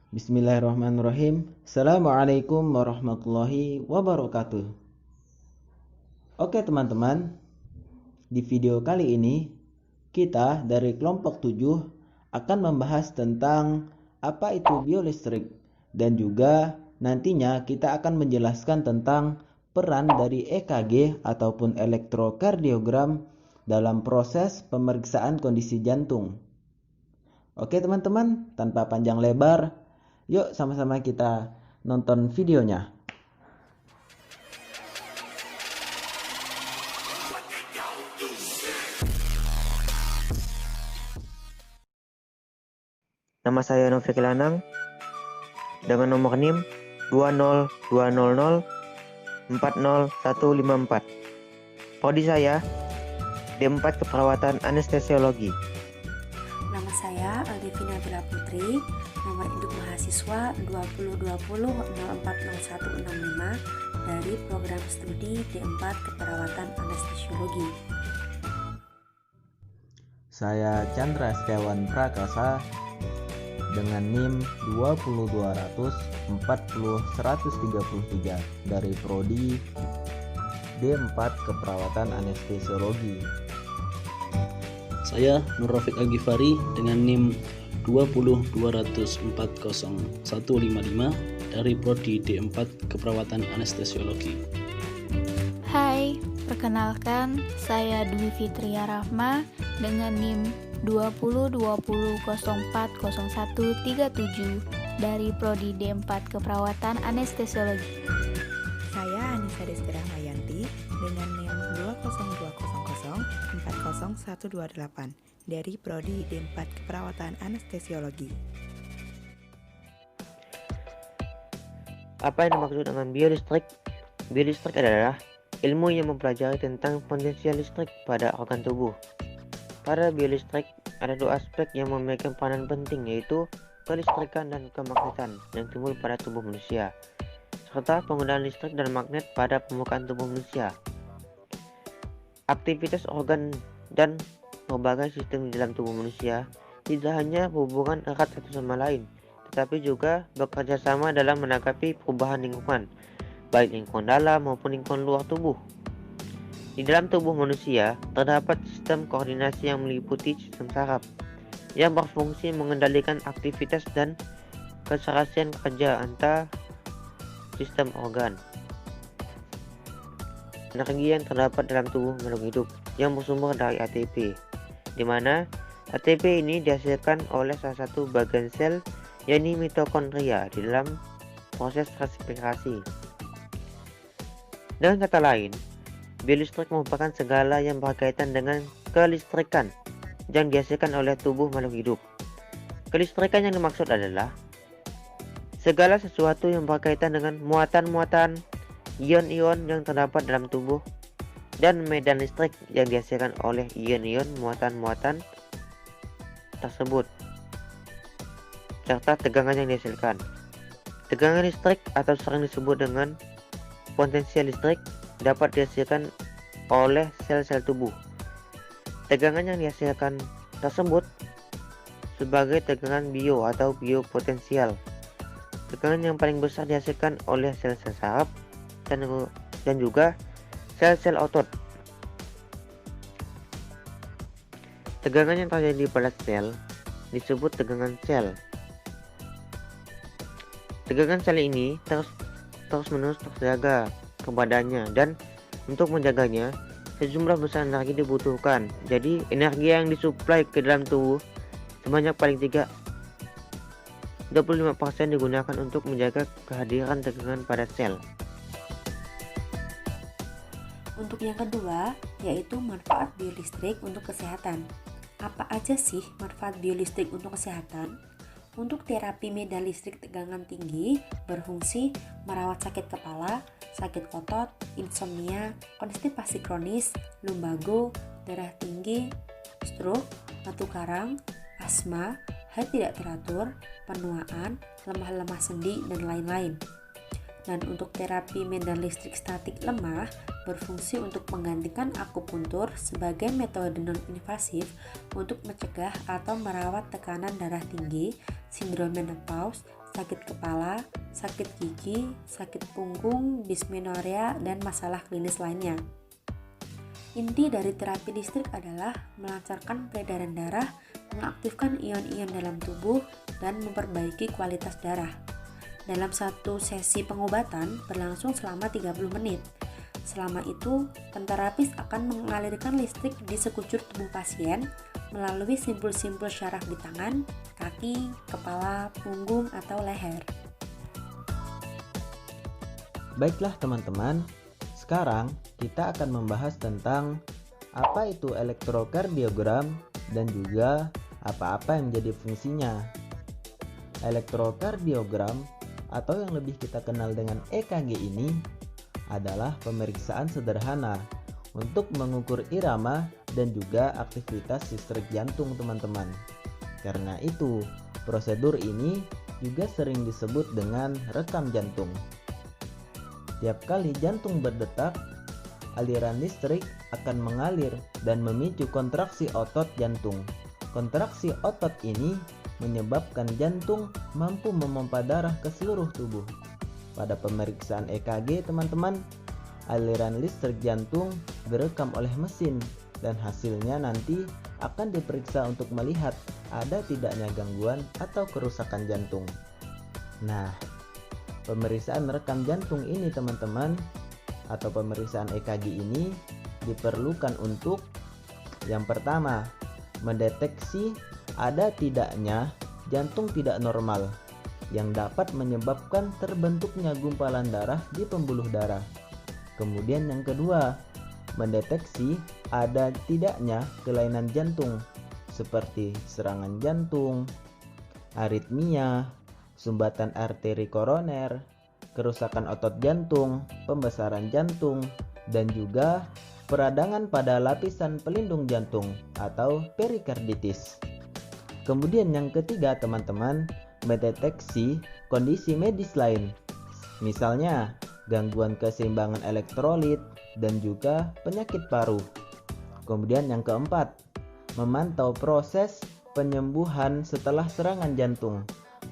Bismillahirrahmanirrahim. Assalamualaikum warahmatullahi wabarakatuh. Oke teman-teman, di video kali ini kita dari kelompok 7 akan membahas tentang apa itu biolistrik dan juga nantinya kita akan menjelaskan tentang peran dari EKG ataupun elektrokardiogram dalam proses pemeriksaan kondisi jantung. Oke teman-teman, tanpa panjang lebar, yuk sama-sama kita nonton videonya. Nama saya Novik Lanang dengan nomor NIM 20200 40154. Prodi saya D4 Keperawatan Anestesiologi. Nama saya Aldivina Bella Putri, nomor induk mahasiswa 2020-040165 dari program studi D4 Keperawatan Anestesiologi. Saya Chandra Setiawan Prakasa dengan NIM 20200 dari prodi D4 Keperawatan Anestesiologi. Saya Nur Rafiq Agifari dengan NIM 20200 40155 dari prodi D4 Keperawatan Anestesiologi. Hai, perkenalkan saya Dwi Fitria Rahma dengan NIM 2020040137 dari prodi D4 Keperawatan Anestesiologi. Saya Anissa Desti Rahmayanti dengan NIM 20200 40128 dari prodi D4 Keperawatan Anestesiologi. Apa yang dimaksud dengan biolistrik? Biolistrik adalah ilmu yang mempelajari tentang potensial listrik pada organ tubuh. Pada biolistrik ada dua aspek yang memegang peranan penting, yaitu kelistrikan dan kemagnetan yang timbul pada tubuh manusia, serta penggunaan listrik dan magnet pada permukaan tubuh manusia. Aktivitas organ dan berbagai sistem di dalam tubuh manusia tidak hanya berhubungan erat satu sama lain, tetapi juga bekerja sama dalam menanggapi perubahan lingkungan, baik lingkungan dalam maupun lingkungan luar tubuh. Di dalam tubuh manusia terdapat sistem koordinasi yang meliputi sistem saraf yang berfungsi mengendalikan aktivitas dan keserasian kerja antar sistem organ. Energi yang terdapat dalam tubuh makhluk hidup yang bersumber dari ATP, di mana ATP ini dihasilkan oleh salah satu bagian sel, yakni mitokondria di dalam proses respirasi. Dengan kata lain, biolistrik merupakan segala yang berkaitan dengan kelistrikan yang dihasilkan oleh tubuh makhluk hidup. Kelistrikan yang dimaksud adalah segala sesuatu yang berkaitan dengan muatan-muatan, ion-ion yang terdapat dalam tubuh, dan medan listrik yang dihasilkan oleh ion-ion muatan-muatan tersebut, serta tegangan yang dihasilkan. Tegangan listrik atau sering disebut dengan potensial listrik dapat dihasilkan oleh sel-sel tubuh. Tegangan yang dihasilkan tersebut sebagai tegangan bio atau biopotensial. Tegangan yang paling besar dihasilkan oleh sel-sel saraf dan juga sel-sel otot. Tegangan yang terjadi pada sel disebut tegangan sel. Tegangan sel ini terus-menerus terjaga kepadanya, dan untuk menjaganya sejumlah besar energi dibutuhkan. Jadi energi yang disuplai ke dalam tubuh sebanyak paling tidak 25% digunakan untuk menjaga kehadiran tegangan pada sel. Untuk yang kedua, yaitu manfaat biolistrik untuk kesehatan. Apa aja sih manfaat biolistrik untuk kesehatan? Untuk terapi medan listrik tegangan tinggi berfungsi merawat sakit kepala, sakit otot, insomnia, konstipasi kronis, lumbago, darah tinggi, stroke, batu karang, asma, haid tidak teratur, penuaan, lemah-lemah sendi, dan lain-lain. Dan untuk terapi medan listrik statik lemah berfungsi untuk menggantikan akupuntur sebagai metode non-invasif untuk mencegah atau merawat tekanan darah tinggi, sindrom menopause, sakit kepala, sakit gigi, sakit punggung, dysmenorrhea, dan masalah klinis lainnya. Inti dari terapi listrik adalah melancarkan peredaran darah, mengaktifkan ion-ion dalam tubuh, dan memperbaiki kualitas darah. Dalam satu sesi pengobatan berlangsung selama 30 menit. Selama itu, penterapis akan mengalirkan listrik di sekujur tubuh pasien melalui simpul-simpul syaraf di tangan, kaki, kepala, punggung, atau leher. Baiklah teman-teman, sekarang kita akan membahas tentang apa itu elektrokardiogram dan juga apa-apa yang menjadi fungsinya. Elektrokardiogram atau yang lebih kita kenal dengan EKG ini adalah pemeriksaan sederhana untuk mengukur irama dan juga aktivitas listrik jantung teman-teman. Karena itu, prosedur ini juga sering disebut dengan rekam jantung. Tiap kali jantung berdetak, aliran listrik akan mengalir dan memicu kontraksi otot jantung. Kontraksi otot ini menyebabkan jantung mampu memompa darah ke seluruh tubuh. Pada pemeriksaan EKG teman-teman, aliran listrik jantung direkam oleh mesin dan hasilnya nanti akan diperiksa untuk melihat ada tidaknya gangguan atau kerusakan jantung. Nah, pemeriksaan rekam jantung ini teman-teman atau pemeriksaan EKG ini diperlukan untuk yang pertama, mendeteksi ada tidaknya jantung tidak normal yang dapat menyebabkan terbentuknya gumpalan darah di pembuluh darah. Kemudian yang kedua, mendeteksi ada tidaknya kelainan jantung seperti serangan jantung, aritmia, sumbatan arteri koroner, kerusakan otot jantung, pembesaran jantung, dan juga peradangan pada lapisan pelindung jantung atau perikarditis. Kemudian yang ketiga teman-teman, mendeteksi kondisi medis lain, misalnya gangguan keseimbangan elektrolit dan juga penyakit paru. Kemudian yang keempat, memantau proses penyembuhan setelah serangan jantung,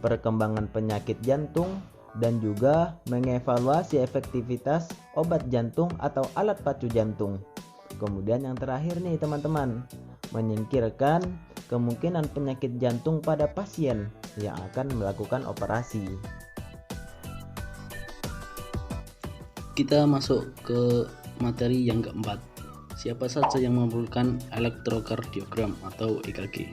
perkembangan penyakit jantung, dan juga mengevaluasi efektivitas obat jantung atau alat pacu jantung. Kemudian yang terakhir nih teman-teman, menyingkirkan kemungkinan penyakit jantung pada pasien yang akan melakukan operasi. Kita masuk ke materi yang keempat. Siapa saja yang memerlukan elektrokardiogram atau EKG?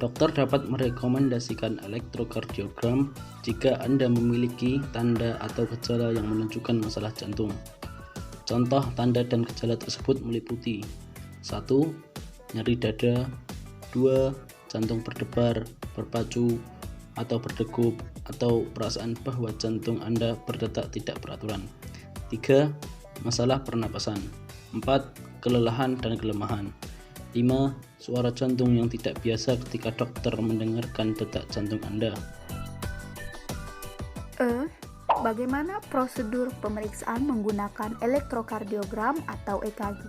Dokter dapat merekomendasikan elektrokardiogram jika Anda memiliki tanda atau gejala yang menunjukkan masalah jantung. Contoh tanda dan gejala tersebut meliputi 1. Nyeri dada, 2. Jantung berdebar, berpacu, atau berdegup, atau perasaan bahwa jantung Anda berdetak tidak beraturan. 3. Masalah pernapasan. 4. Kelelahan dan kelemahan. 5. Suara jantung yang tidak biasa ketika dokter mendengarkan detak jantung Anda. Bagaimana prosedur pemeriksaan menggunakan elektrokardiogram atau EKG?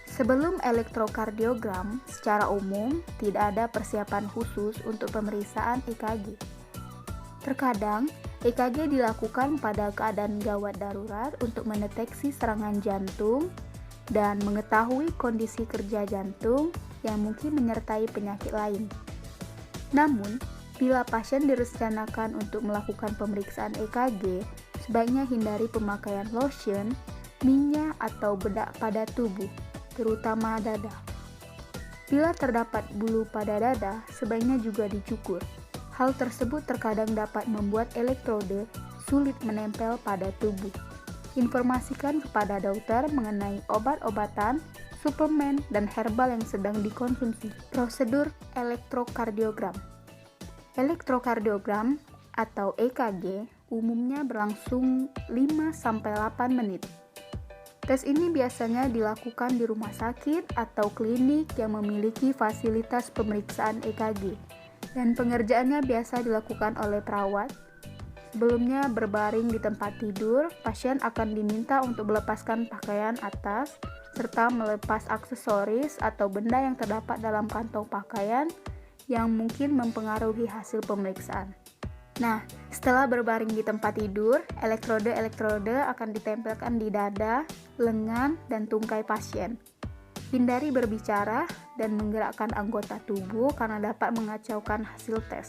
Sebelum elektrokardiogram, secara umum tidak ada persiapan khusus untuk pemeriksaan EKG. Terkadang, EKG dilakukan pada keadaan gawat darurat untuk mendeteksi serangan jantung dan mengetahui kondisi kerja jantung yang mungkin menyertai penyakit lain. Namun, bila pasien direncanakan untuk melakukan pemeriksaan EKG, sebaiknya hindari pemakaian lotion, minyak, atau bedak pada tubuh, terutama dada. Bila terdapat bulu pada dada, sebaiknya juga dicukur. Hal tersebut terkadang dapat membuat elektrode sulit menempel pada tubuh. Informasikan kepada dokter mengenai obat-obatan, suplemen, dan herbal yang sedang dikonsumsi. Prosedur elektrokardiogram. Elektrokardiogram atau EKG umumnya berlangsung 5-8 menit. Tes ini biasanya dilakukan di rumah sakit atau klinik yang memiliki fasilitas pemeriksaan EKG, dan pengerjaannya biasa dilakukan oleh perawat. Sebelumnya berbaring di tempat tidur, pasien akan diminta untuk melepaskan pakaian atas serta melepas aksesoris atau benda yang terdapat dalam kantong pakaian yang mungkin mempengaruhi hasil pemeriksaan. Nah, setelah berbaring di tempat tidur, elektrode-elektrode akan ditempelkan di dada, lengan, dan tungkai pasien. Hindari berbicara dan menggerakkan anggota tubuh karena dapat mengacaukan hasil tes.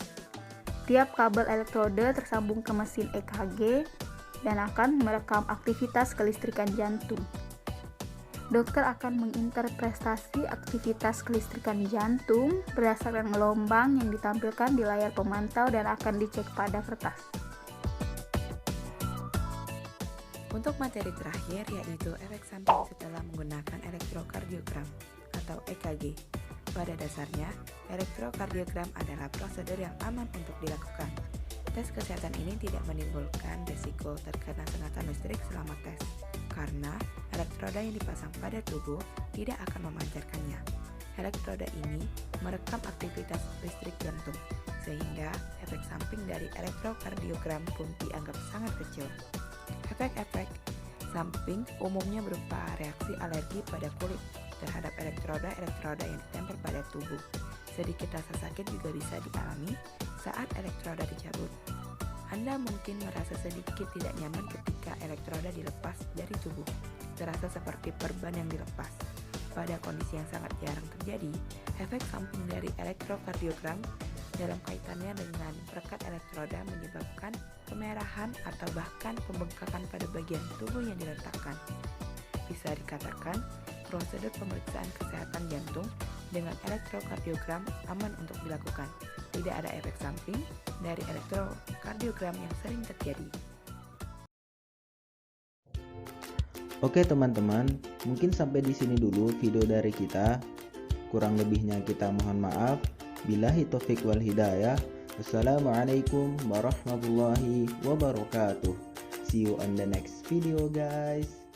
Tiap kabel elektrode tersambung ke mesin EKG dan akan merekam aktivitas kelistrikan jantung. Dokter akan menginterpretasi aktivitas kelistrikan jantung berdasarkan gelombang yang ditampilkan di layar pemantau dan akan dicek pada kertas. Untuk materi terakhir yaitu efek samping setelah menggunakan elektrokardiogram atau EKG. Pada dasarnya, elektrokardiogram adalah prosedur yang aman untuk dilakukan. Tes kesehatan ini tidak menimbulkan risiko terkena sengatan listrik selama tes, karena elektroda yang dipasang pada tubuh tidak akan memancarkannya. Elektroda ini merekam aktivitas listrik jantung, sehingga efek samping dari elektrokardiogram pun dianggap sangat kecil. Efek-efek samping umumnya berupa reaksi alergi pada kulit terhadap elektroda-elektroda yang ditempel pada tubuh. Sedikit rasa sakit juga bisa dialami saat elektroda dicabut. Anda mungkin merasa sedikit tidak nyaman ketika elektroda dilepas dari tubuh. Terasa seperti perban yang dilepas. Pada kondisi yang sangat jarang terjadi, efek samping dari elektrokardiogram dalam kaitannya dengan perekat elektroda menyebabkan kemerahan atau bahkan pembengkakan pada bagian tubuh yang diletakkan. Bisa dikatakan, prosedur pemeriksaan kesehatan jantung dengan elektrokardiogram aman untuk dilakukan. Tidak ada efek samping dari elektrokardiogram yang sering terjadi. Oke teman-teman, mungkin sampai di sini dulu video dari kita. Kurang lebihnya kita mohon maaf. Billahi taufik wal hidayah. Wassalamualaikum warahmatullahi wabarakatuh. See you on the next video guys.